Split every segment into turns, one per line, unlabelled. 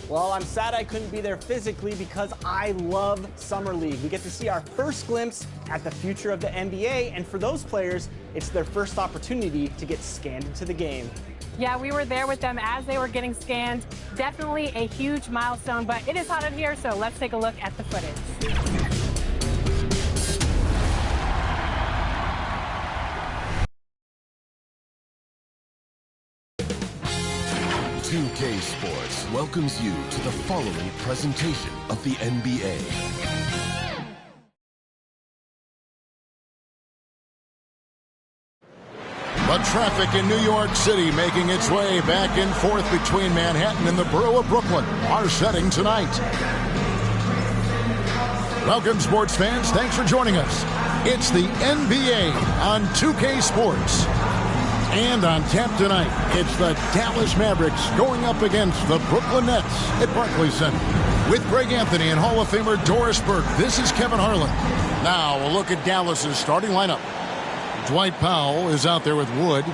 Well, I'm sad I couldn't be there physically because I love Summer League. We get to see our first glimpse at the future of the NBA, and for those players, it's their first opportunity to get scanned into the game.
Yeah, we were there with them as they were getting scanned. Definitely a huge milestone, but it is hot in here, so let's take a look at the footage.
2K Sports welcomes you to the following presentation of the NBA.
The traffic in New York City making its way back and forth between Manhattan and the borough of Brooklyn. Our setting tonight. Welcome, sports fans. Thanks for joining us. It's the NBA on 2K Sports. And on tap tonight, it's the Dallas Mavericks going up against the Brooklyn Nets at Barclays Center. With Greg Anthony and Hall of Famer Doris Burke, this is Kevin Harlan. Now a look at Dallas's starting lineup. Dwight Powell is out there with Wood.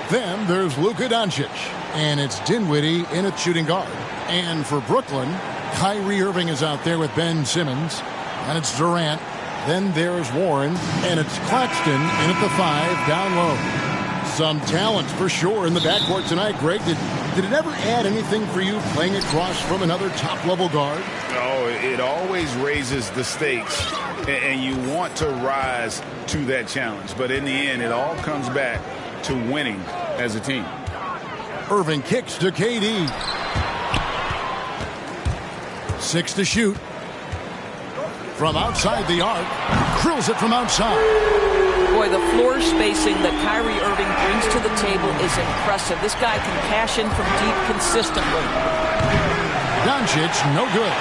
Then there's Luka Doncic. And it's Dinwiddie in at shooting guard. And for Brooklyn, Kyrie Irving is out there with Ben Simmons. And it's Durant. Then there's Warren. And it's Claxton in at the 5 down low. Some talent for sure in the backcourt tonight. Greg, did it ever add anything for you playing across from another top-level guard?
Oh, it always raises the stakes, and you want to rise to that challenge. But in the end, it all comes back to winning as a team.
Irving kicks to KD. 6 to shoot. From outside the arc. Drills it from outside.
Boy, the floor spacing that Kyrie Irving brings to the table is impressive. This guy can cash in from deep consistently.
Doncic, no good.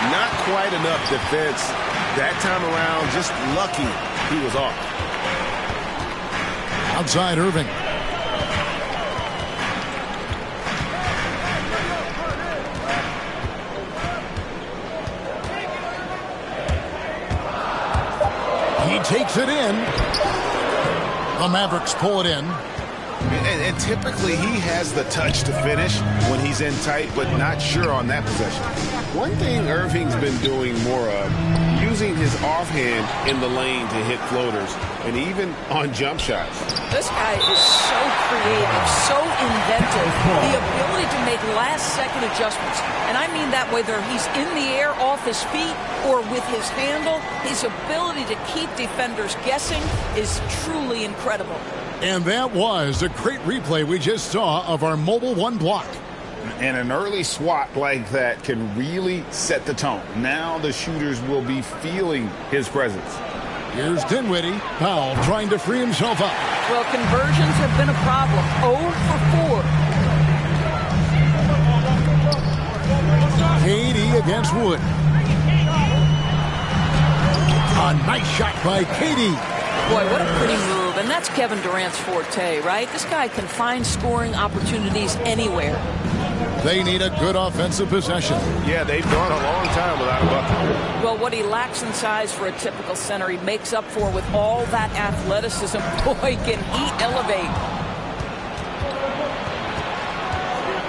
Not quite enough defense that time around. Just lucky he was off.
Outside Irving. He takes it in. The Mavericks pull it in.
And typically he has the touch to finish when he's in tight, but not sure on that possession.
One thing Irving's been doing more of, using his offhand in the lane to hit floaters, and even on jump shots.
This guy is so creative, so inventive. The ability to make last-second adjustments. And I mean that whether he's in the air off his feet or with his handle, his ability to keep defenders guessing is truly incredible.
And that was a great replay we just saw of our Mobile One block.
And an early swat like that can really set the tone. Now the shooters will be feeling his presence.
Here's Dinwiddie. Powell trying to free himself up.
Well, conversions have been a problem. 0 for 4.
KD against Wood. A nice shot by KD.
Boy, what a pretty move. And that's Kevin Durant's forte, right? This guy can find scoring opportunities anywhere.
They need a good offensive possession.
Yeah, they've gone a long time without a bucket.
Well, what he lacks in size for a typical center, he makes up for with all that athleticism. Boy, can he elevate.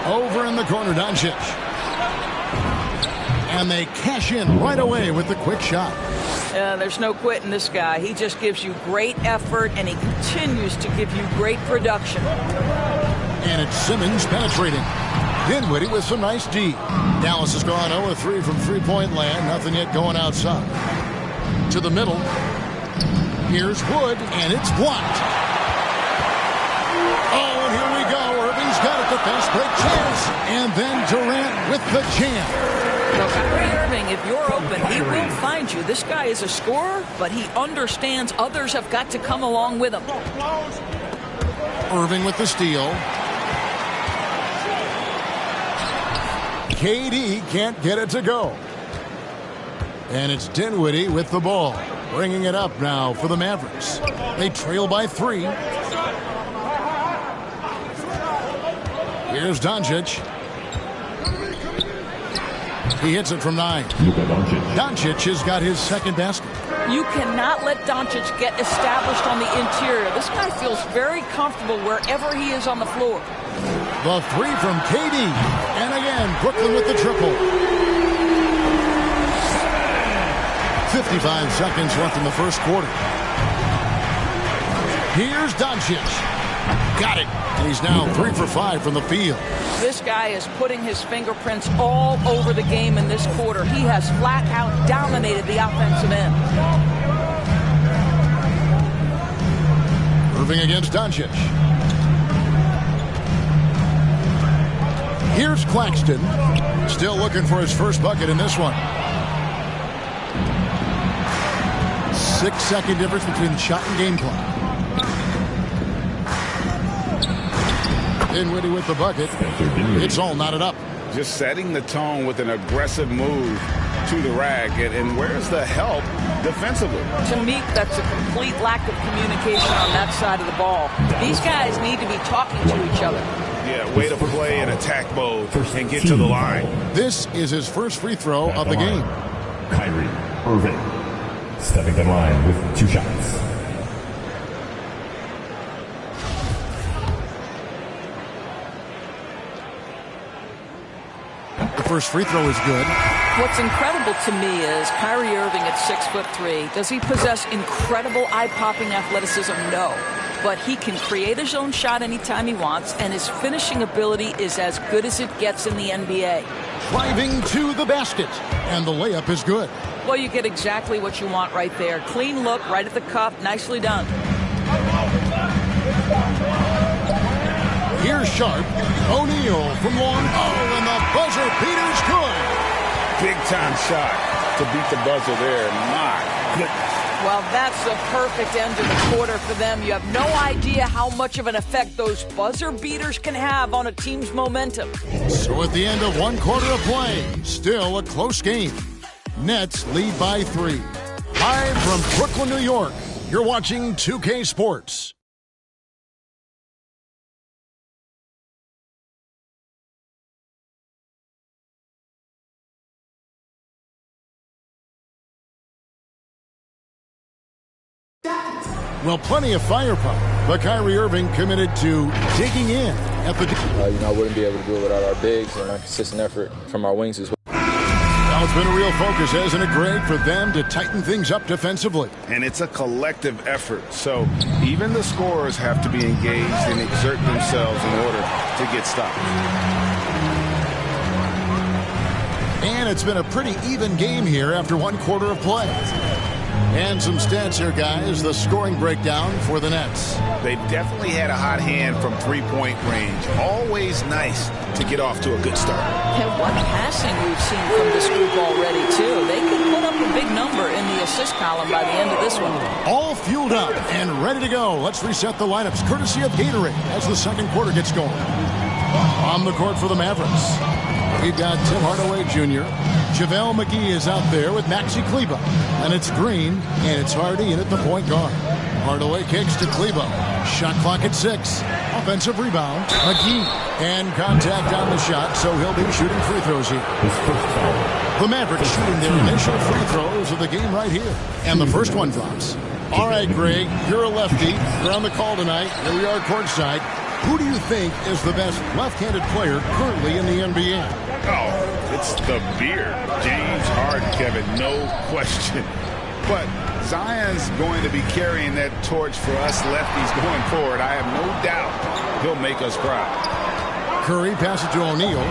Over in the corner, Doncic. And they cash in right away with the quick shot.
There's no quitting this guy. He just gives you great effort, and he continues to give you great production.
And it's Simmons penetrating. Dinwiddie with some nice D. Dallas has gone 0-3 from three-point land. Nothing yet going outside. To the middle. Here's Wood, and it's blocked. Oh, and here we go. Irving's got it. The fast break chance. And then Durant with the jam.
Now, Kyrie Irving, if you're open, he will find you. This guy is a scorer, but he understands others have got to come along with him.
Irving with the steal. KD can't get it to go. And it's Dinwiddie with the ball. Bringing it up now for the Mavericks. They trail by 3. Here's Doncic. He hits it from 9. Doncic has got his second basket.
You cannot let Doncic get established on the interior. This guy feels very comfortable wherever he is on the floor.
The 3 from KD. And again, Brooklyn with the triple. 55 seconds left in the first quarter. Here's Doncic. Got it. He's now 3 for 5 from the field.
This guy is putting his fingerprints all over the game in this quarter. He has flat out dominated the offensive end.
Irving against Doncic. Here's Claxton. Still looking for his first bucket in this one. 6-second difference between the shot and game clock. Dinwiddie with the bucket. It's all knotted up.
Just setting the tone with an aggressive move to the rack. And where's the help defensively?
To me, that's a complete lack of communication on that side of the ball. These guys need to be talking to each other.
Yeah, way to play in attack mode and get to the line.
This is his first free throw of the game.
Kyrie Irving stepping the line with 2 shots.
The first free throw is good.
What's incredible to me is Kyrie Irving at 6'3". Does he possess incredible eye-popping athleticism? No. But he can create his own shot anytime he wants, and his finishing ability is as good as it gets in the NBA.
Driving to the basket, and the layup is good.
Well, you get exactly what you want right there. Clean look, right at the cup, nicely done.
Here's Sharp. O'Neal from long. Oh, and the buzzer beater's good.
Big-time shot to beat the buzzer there. My goodness.
Well, that's the perfect end to the quarter for them. You have no idea how much of an effect those buzzer beaters can have on a team's momentum.
So at the end of 1 quarter of play, still a close game. Nets lead by 3. Live from Brooklyn, New York, you're watching 2K Sports. Well, plenty of firepower, but Kyrie Irving committed to digging in at the...
I wouldn't be able to do it without our bigs and our consistent effort from our wings as well.
Now it's been a real focus, hasn't it, Greg, for them to tighten things up defensively.
And it's a collective effort, so even the scorers have to be engaged and exert themselves in order to get stops.
And it's been a pretty even game here after 1 quarter of play. And some stats here, guys. The scoring breakdown for the Nets.
They've definitely had a hot hand from three-point range. Always nice to get off to a good start.
And what passing we've seen from this group already, too. They could put up a big number in the assist column by the end of this one.
All fueled up and ready to go. Let's reset the lineups, courtesy of Gatorade, as the second quarter gets going. On the court for the Mavericks, we've got Tim Hardaway Jr. JaVale McGee is out there with Maxi Kleber. And it's Green, and it's Hardy in at the point guard. Hardaway kicks to Kleber. Shot clock at 6. Offensive rebound. McGee. And contact on the shot, so he'll be shooting free throws here. The Mavericks shooting their initial free throws of the game right here. And the first one drops. All right, Greg, you're a lefty. You're on the call tonight. Here we are courtside. Who do you think is the best left-handed player currently in the NBA?
Oh, it's the beard. James Harden, Kevin, no question. But Zion's going to be carrying that torch for us lefties going forward. I have no doubt he'll make us proud.
Curry passes to O'Neal.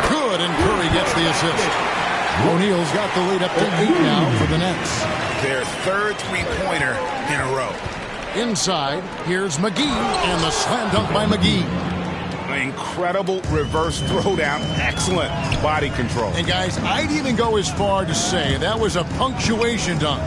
Good, and Curry gets the assist. O'Neal's got the lead up to 8 now for the Nets.
Their third three-pointer in a row.
Inside, here's McGee, and the slam dunk by McGee.
Incredible reverse throwdown. Excellent body control.
And guys, I'd even go as far to say that was a punctuation dunk.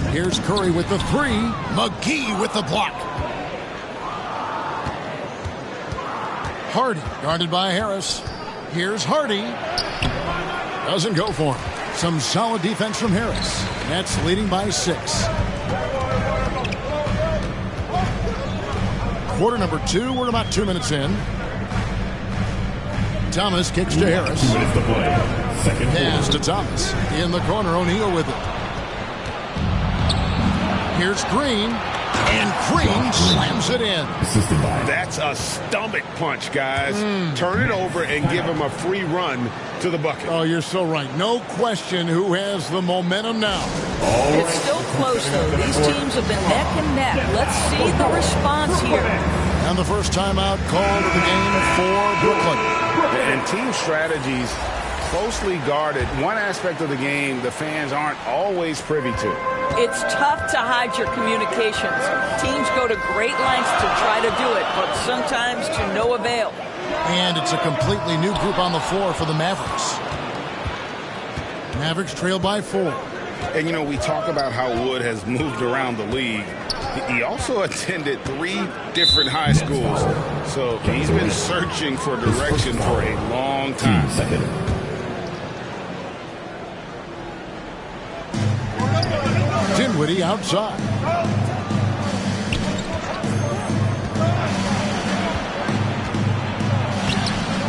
Here's Curry with the three. McGee with the block. Hardy guarded by Harris. Here's Hardy. Doesn't go for him. Some solid defense from Harris. Nets leading by 6. Quarter number 2. We're about 2 minutes in. Thomas kicks to Harris.
2 minutes to play. Second
pass to Thomas. In the corner, O'Neal with it. Here's Green, and Green slams it in.
That's a stomach punch, guys. Turn it over and give him a free run to the bucket.
Oh, you're so right. No question who has the momentum now.
It's still close, though. These teams have been neck and neck. Let's see the response here.
And the first timeout called of the game for Brooklyn.
And team strategies closely guarded. One aspect of the game the fans aren't always privy to.
It's tough to hide your communications. Teams go to great lengths to try to do it, but sometimes to no avail.
And it's a completely new group on the floor for the Mavericks. Mavericks trail by 4.
And, you know, we talk about how Wood has moved around the league. He also attended 3 different high schools, so he's been searching for direction for a long time.
Dinwiddie outside.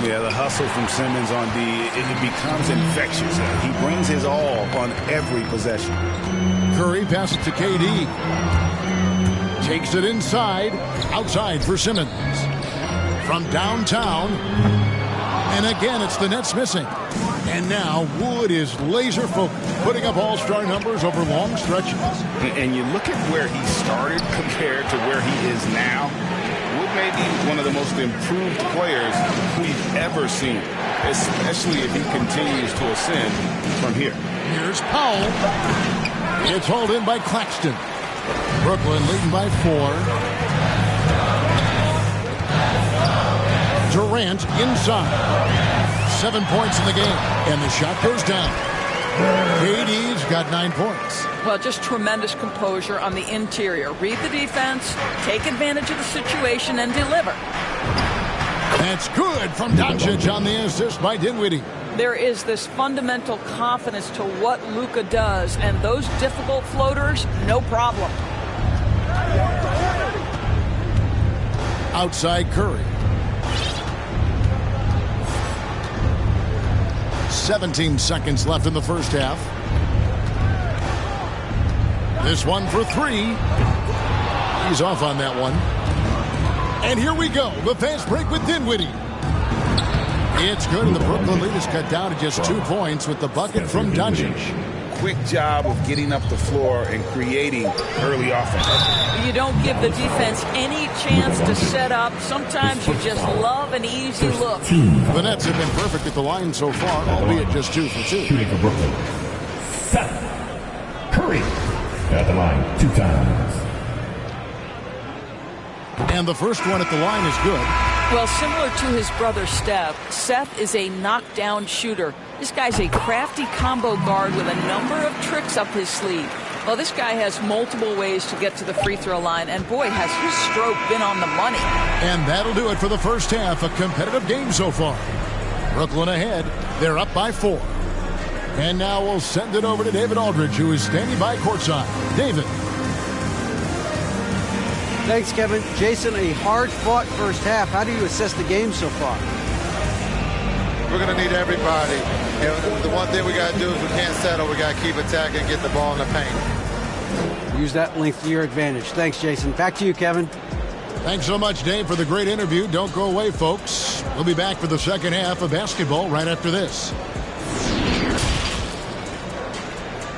Yeah, the hustle from Simmons on D, it becomes infectious. He brings his all on every possession.
Curry passes to KD. Takes it inside. Outside for Simmons. From downtown. And again, it's the Nets missing. And now Wood is laser focused, putting up all-star numbers over long stretches.
And you look at where he started compared to where he is now. Wood may be one of the most improved players we've ever seen, especially if he continues to ascend from here.
Here's Powell. It's hauled in by Claxton. Brooklyn leading by 4. Durant inside. 7 points in the game, and the shot goes down. KD's got 9 points.
Well, just tremendous composure on the interior. Read the defense, take advantage of the situation, and deliver.
That's good from Doncic on the assist by Dinwiddie.
There is this fundamental confidence to what Luka does, and those difficult floaters, no problem.
Outside Curry. 17 seconds left in the first half. This one for 3. He's off on that one. And here we go. The fast break with Dinwiddie. It's good, and the Brooklyn lead is cut down to just 2 points with the bucket from Doncic.
Quick job of getting up the floor and creating early offense.
You don't give the defense any chance to set up. Sometimes you just love an easy look.
The Nets have been perfect at the line so far, albeit just 2 for 2.
Shooting for Brooklyn. Seth Curry at the line 2 times.
And the first one at the line is good.
Well, similar to his brother Steph, Seth is a knockdown shooter. This guy's a crafty combo guard with a number of tricks up his sleeve. Well, this guy has multiple ways to get to the free throw line, and boy, has his stroke been on the money.
And that'll do it for the first half. A competitive game so far. Brooklyn ahead. They're up by 4. And now we'll send it over to David Aldridge, who is standing by courtside. David.
Thanks, Kevin. Jason, a hard-fought first half. How do you assess the game so far?
We're going to need everybody. And the one thing we got to do is we can't settle. We got to keep attacking and get the ball in the paint.
Use that length to your advantage. Thanks, Jason. Back to you, Kevin.
Thanks so much, Dave, for the great interview. Don't go away, folks. We'll be back for the second half of basketball right after this.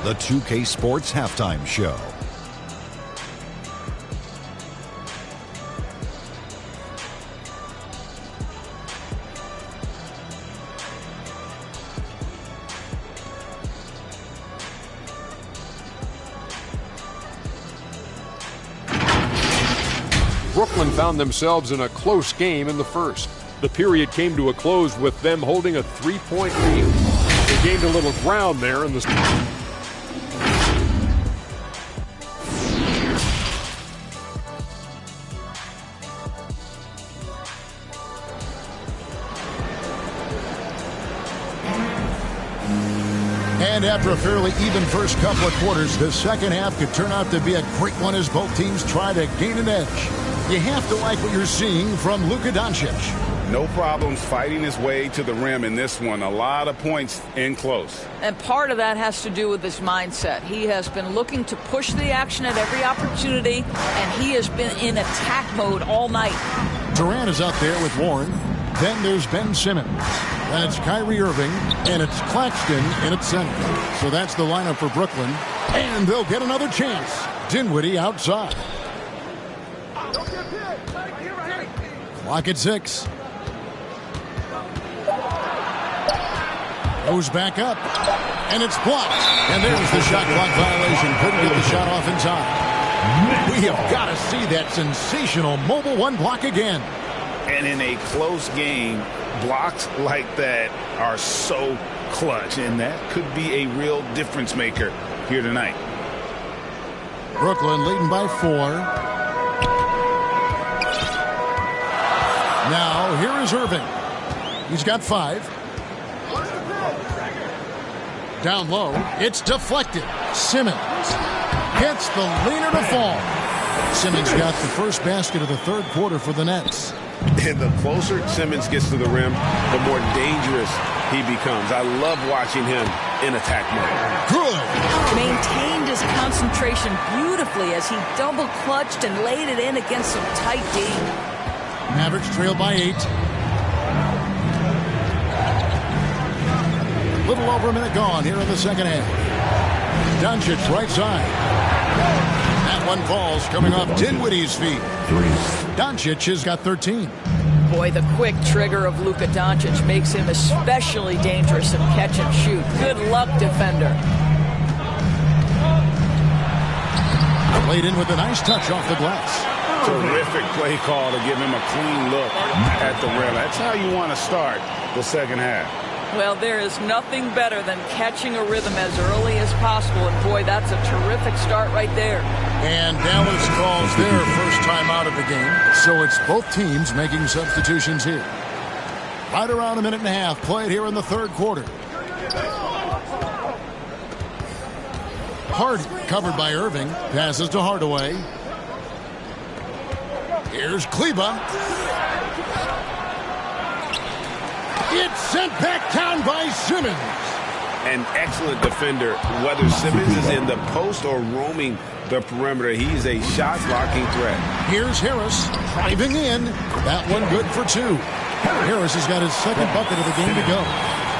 The 2K Sports Halftime Show.
Brooklyn found themselves in a close game in the first. The period came to a close with them holding a 3-point lead. They gained a little ground there in the...
And after a fairly even first couple of quarters, the second half could turn out to be a great one as both teams try to gain an edge. You have to like what you're seeing from Luka Doncic.
No problems fighting his way to the rim in this one. A lot of points in close.
And part of that has to do with his mindset. He has been looking to push the action at every opportunity, and he has been in attack mode all night.
Durant is out there with Warren. Then there's Ben Simmons. Then it's Kyrie Irving, and it's Claxton in at center. So that's the lineup for Brooklyn. And they'll get another chance. Dinwiddie outside. Clock at 6. Goes back up. And it's blocked. And there's the shot clock violation. Couldn't get the shot off in time. We have got to see that sensational mobile one block again.
And in a close game, blocks like that are so clutch, and that could be a real difference maker here tonight.
Brooklyn leading by 4. Now here is Irving. He's got 5. Down low, it's deflected. Simmons gets the leaner to fall. Simmons got the first basket of the third quarter for the Nets.
And the closer Simmons gets to the rim, the more dangerous he becomes. I love watching him in attack mode.
Good.
Maintained his concentration beautifully as he double clutched and laid it in against some tight D.
Mavericks trail by 8. A little over a minute gone here in the second half. Doncic right side. That one falls coming off Dinwiddie's feet. Doncic has got 13.
Boy, the quick trigger of Luka Doncic makes him especially dangerous in catch and shoot. Good luck, defender.
Played in with a nice touch off the glass.
Terrific play call to give him a clean look at the rim. That's how you want to start the second half.
Well, there is nothing better than catching a rhythm as early as possible. And, boy, that's a terrific start right there.
And Dallas calls their first time out of the game. So it's both teams making substitutions here. Right around a minute and a half played here in the third quarter. Hardy covered by Irving. Passes to Hardaway. Here's Kleba. It's sent back down by Simmons.
An excellent defender, whether Simmons is in the post or roaming the perimeter. He's a shot-blocking threat.
Here's Harris driving in. That one good for 2. Harris has got his second bucket of the game to go.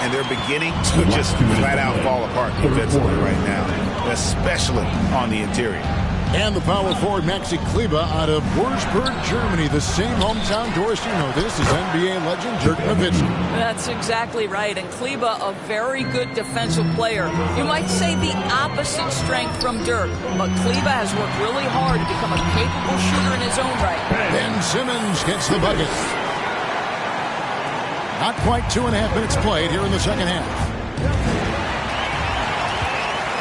And they're beginning to just flat-out fall apart defensively right now, especially on the interior.
And the power forward, Maxi Kleba, out of Würzburg, Germany. The same hometown Doris, you know this is NBA legend Dirk Nowitzki.
That's exactly right. And Kleba, a very good defensive player. You might say the opposite strength from Dirk. But Kleba has worked really hard to become a capable shooter in his own right.
Ben Simmons gets the bucket. Not quite 2.5 minutes played here in the second half.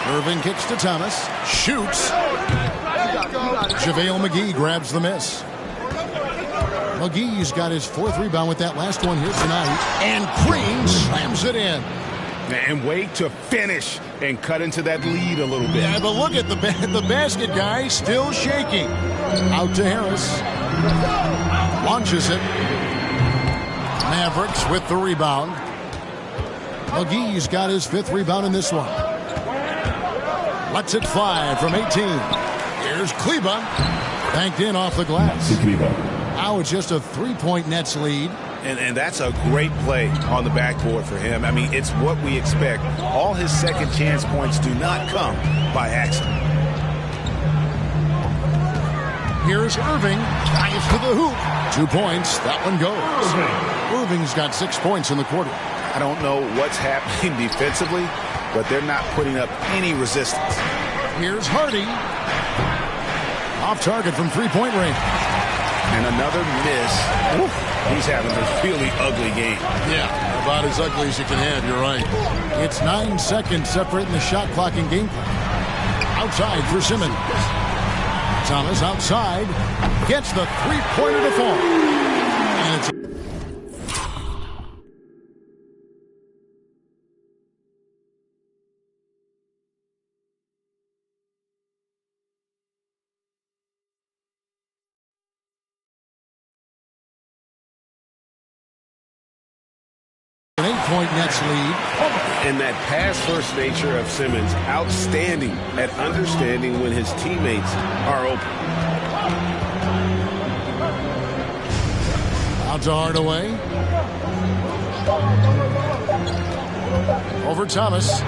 Irving kicks to Thomas. Shoots. JaVale McGee grabs the miss. McGee's got his 4th rebound with that last one here tonight. And Green slams it in.
And wait to finish and cut into that lead a little bit.
Yeah, but look at the basket guy still shaking. Out to Harris. Launches it. Mavericks with the rebound. McGee's got his 5th rebound in this one. Lets it fly from 18. Here's Kleba. Banked in off the glass. Now it's just a 3-point Nets lead.
And that's a great play on the backboard for him. I mean, it's what we expect. All his second chance points do not come by accident.
Here's Irving. Dives to the hoop. 2 points. That one goes. Irving's got 6 points in the quarter.
I don't know what's happening defensively, but they're not putting up any resistance.
Here's Hardy. Off target from 3-point range.
And another miss. Oof. He's having a really ugly game.
Yeah, about as ugly as you can have, you're right. It's 9 seconds separating the shot clock and game clock. Outside for Simmons. Thomas outside. Gets the 3-pointer to fall. And it's an 8-point Nets lead.
And that pass-first nature of Simmons, outstanding at understanding when his teammates are open.
Out to Hardaway. Over Thomas.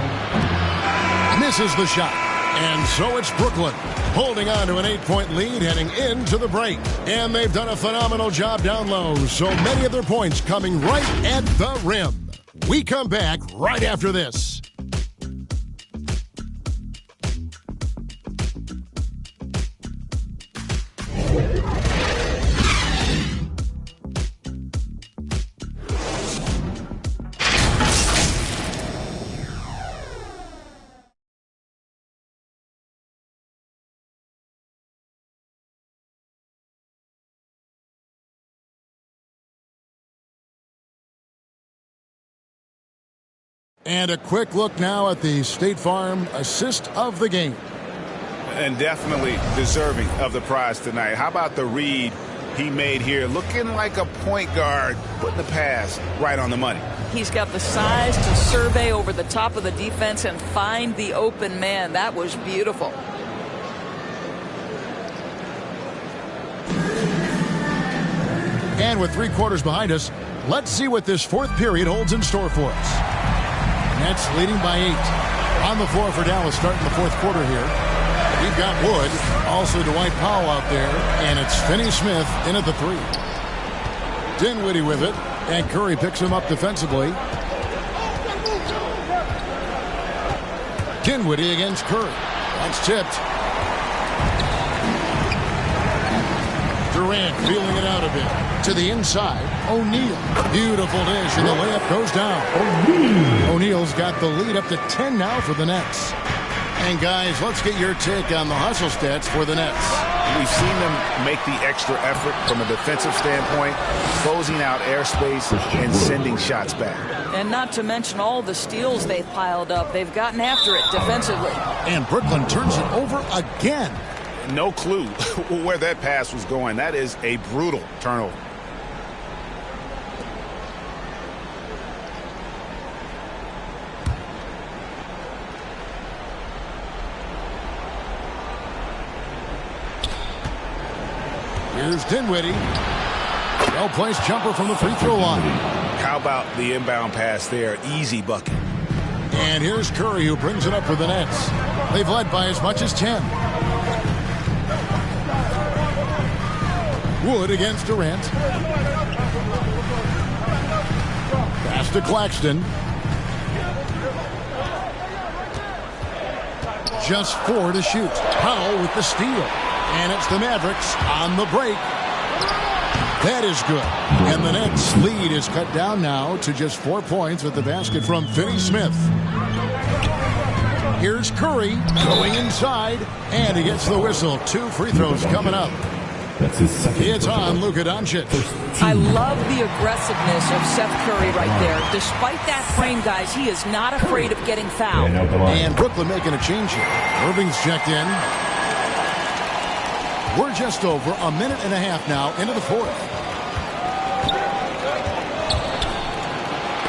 Misses the shot. And so it's Brooklyn holding on to an 8-point lead heading into the break. And they've done a phenomenal job down low. So many of their points coming right at the rim. We come back right after this. And a quick look now at the State Farm assist of the game.
And definitely deserving of the prize tonight. How about the read he made here? Looking like a point guard, putting the pass right on the money.
He's got the size to survey over the top of the defense and find the open man. That was beautiful.
And with 3 quarters behind us, let's see what this 4th period holds in store for us. Nets leading by 8. On the floor for Dallas starting the 4th quarter here. We've got Wood, also Dwight Powell out there, and it's Finney Smith in at the 3. Dinwiddie with it, and Curry picks him up defensively. Dinwiddie against Curry. That's tipped. Durant feeling it out a bit. To the inside, O'Neal. Beautiful dish, and the layup goes down. O'Neal's got the lead up to 10 now for the Nets. And guys, let's get your take on the hustle stats for the Nets.
We've seen them make the extra effort from a defensive standpoint, closing out airspace and sending shots back.
And not to mention all the steals they've piled up. They've gotten after it defensively.
And Brooklyn turns it over again.
No clue where that pass was going. That is a brutal turnover.
Here's Dinwiddie. Well-placed jumper from the free throw line.
How about the inbound pass there? Easy bucket.
And here's Curry, who brings it up for the Nets. They've led by as much as 10. Wood against Durant. Pass to Claxton. Just 4 to shoot. Powell with the steal. And it's the Mavericks on the break. That is good. And the Nets lead is cut down now to just 4 points with the basket from Finney Smith. Here's Curry going inside. And he gets the whistle. 2 free throws coming up.
That's his second.
It's on Luka Doncic.
I love the aggressiveness of Seth Curry right there. Despite that frame, guys, he is not afraid of getting fouled.
And Brooklyn making a change here. Irving's checked in. We're just over a minute and a half now into the fourth.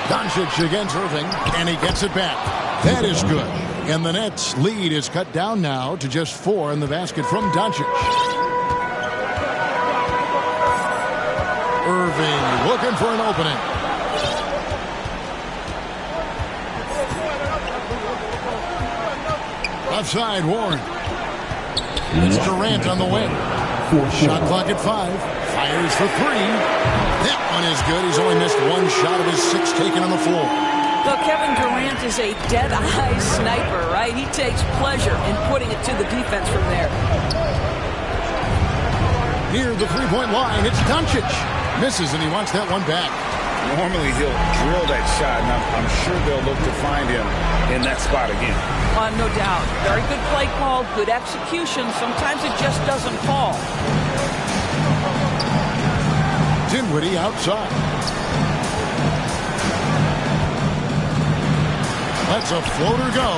Doncic against Irving, and he gets it back. That is good. And the Nets' lead is cut down now to just 4 in the basket from Doncic. Irving looking for an opening. Left side, Warren. It's Durant on the wing. Shot clock at 5. Fires for 3. That one is good. He's only missed 1 shot of his 6 taken on the floor.
Look, Kevin Durant is a dead-eye sniper, right? He takes pleasure in putting it to the defense from there.
Near the three-point line, it's Doncic. Misses, and he wants that one back.
Normally he'll drill that shot, and I'm sure they'll look to find him in that spot again.
No doubt. Very good play call, good execution. Sometimes it just doesn't fall.
Dinwiddie outside. Lets a floater go,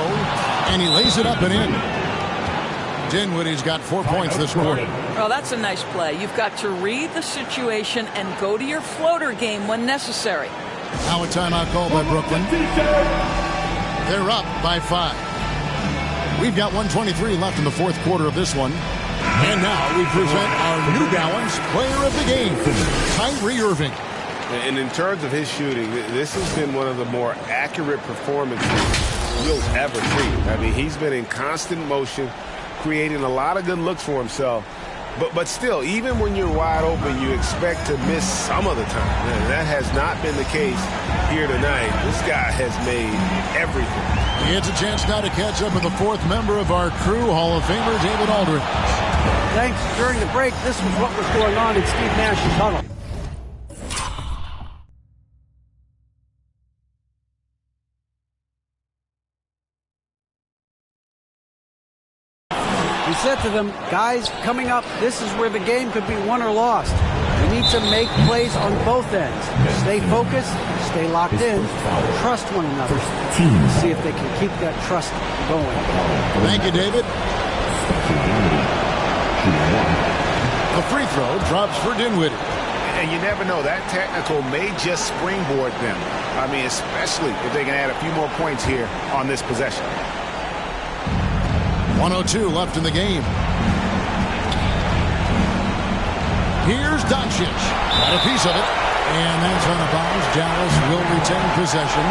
and he lays it up and in. Dinwiddie's got 4 points this quarter.
Well, that's a nice play. You've got to read the situation and go to your floater game when necessary.
Now a timeout called by Brooklyn. They're up by 5. We've got 1:23 left in the fourth quarter of this one. And now we present our New Balance Player of the Game, Kyrie Irving.
And in terms of his shooting, this has been one of the more accurate performances you'll ever see. I mean, he's been in constant motion, creating a lot of good looks for himself. But still, even when you're wide open, you expect to miss some of the time. And that has not been the case here tonight. This guy has made everything.
He gets a chance now to catch up with the fourth member of our crew, Hall of Famer David Aldridge.
Thanks. During the break, this was what was going on in Steve Nash's huddle. He said to them, guys, coming up, this is where the game could be won or lost. We need to make plays on both ends. Stay focused, stay locked in, trust one another. See if they can keep that trust going.
Thank you, David. The free throw drops for Dinwiddie.
And you never know, that technical may just springboard them. I mean, especially if they can add a few more points here on this possession.
1:02 left in the game. Here's Doncic. Got a piece of it. And that's on a bounce. Dallas will retain possession.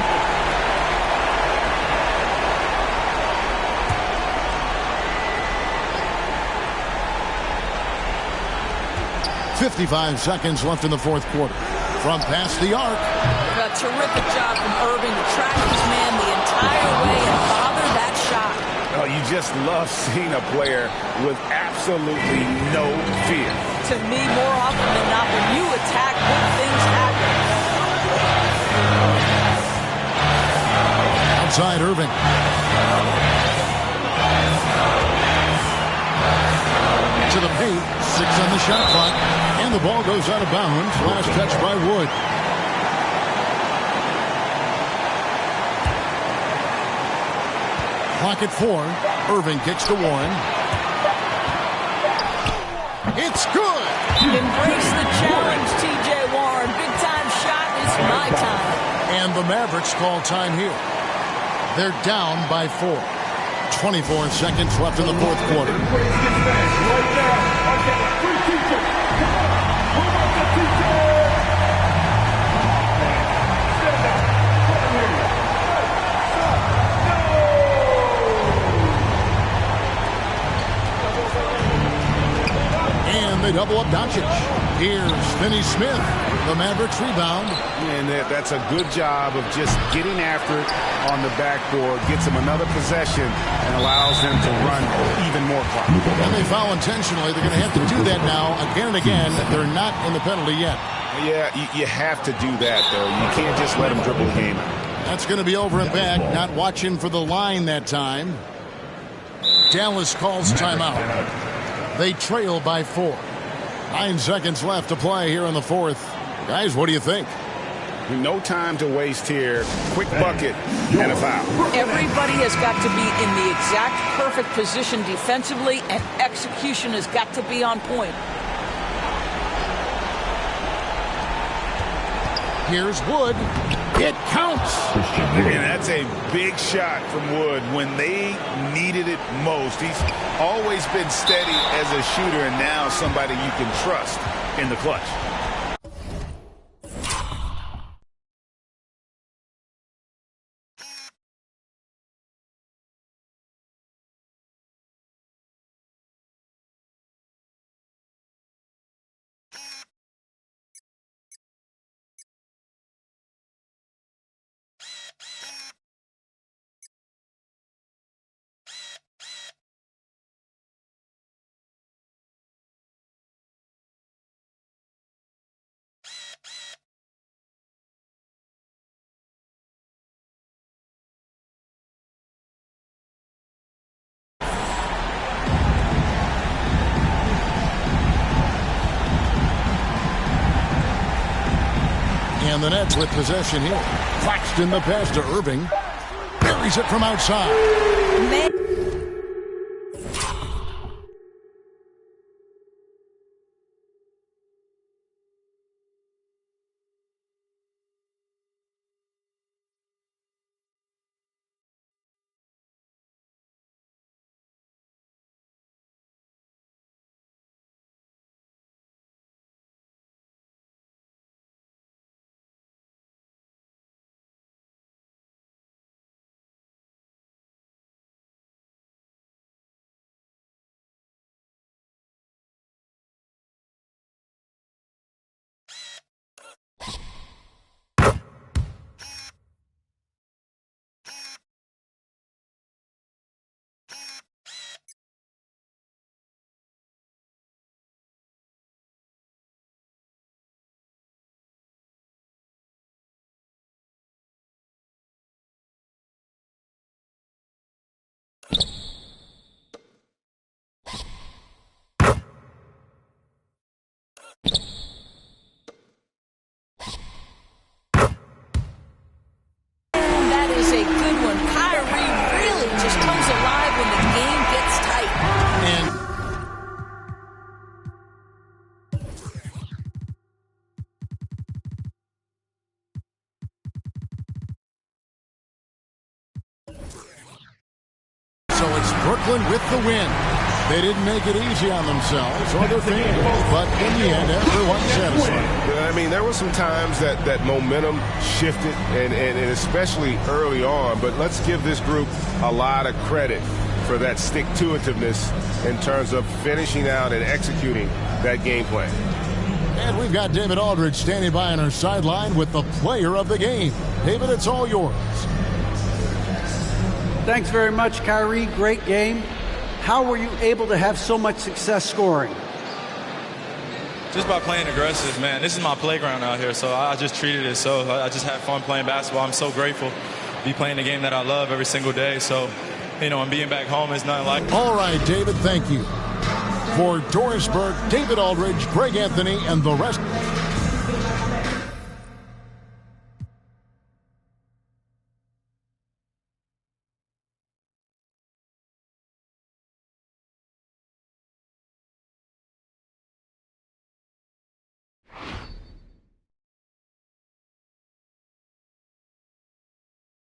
.55 seconds left in the fourth quarter. From past the arc.
A terrific job from Irving to track his man the entire way and bother that shot.
Oh, you just love seeing a player with absolutely no fear.
To me, more often than not, when you attack, good things happen.
Outside Irving. To the paint. 6 on the shot clock. And the ball goes out of bounds. Last touch by Wood. Clock at 4. Irving kicks to Warren. It's good.
Embrace the challenge, T.J. Warren. Big time shot is my time.
And the Mavericks call time here. They're down by 4. 24 seconds left in the fourth quarter. They double up Doncic. Here's Finney Smith. The Mavericks rebound.
And that's a good job of just getting after it on the backboard. Gets them another possession and allows them to run even more clock.
And they foul intentionally. They're going to have to do that now again and again. They're not in the penalty yet.
Yeah, you have to do that, though. You can't just let them dribble the game out.
That's going to be over and back. Not watching for the line that time. Dallas calls timeout. They trail by 4. 9 seconds left to play here in the fourth. Guys, what do you think?
No time to waste here. Quick bucket and a foul.
Everybody has got to be in the exact perfect position defensively, and execution has got to be on point.
Here's Wood. It counts.
And that's a big shot from Wood when they needed it most. He's always been steady as a shooter, and now somebody you can trust in the clutch.
And the Nets with possession here. Claxton the pass to Irving. Buries it from outside.
That is a good one. Kyrie really just comes alive when the game gets tight.
So it's Brooklyn with the win. They didn't make it easy on themselves or their fans, but in the end, everyone's satisfied.
I mean, there were some times that momentum shifted, and especially early on, but let's give this group a lot of credit for that stick-to-itiveness in terms of finishing out and executing that game plan.
And we've got David Aldridge standing by on our sideline with the player of the game. David, it's all yours.
Thanks very much, Kyrie. Great game. How were you able to have so much success scoring?
Just by playing aggressive, man. This is my playground out here, so I just treated it so. I just had fun playing basketball. I'm so grateful to be playing the game that I love every single day. So, you know, and being back home is nothing like it.
All right, David, thank you. For Dorisburg, David Aldridge, Greg Anthony, and the rest.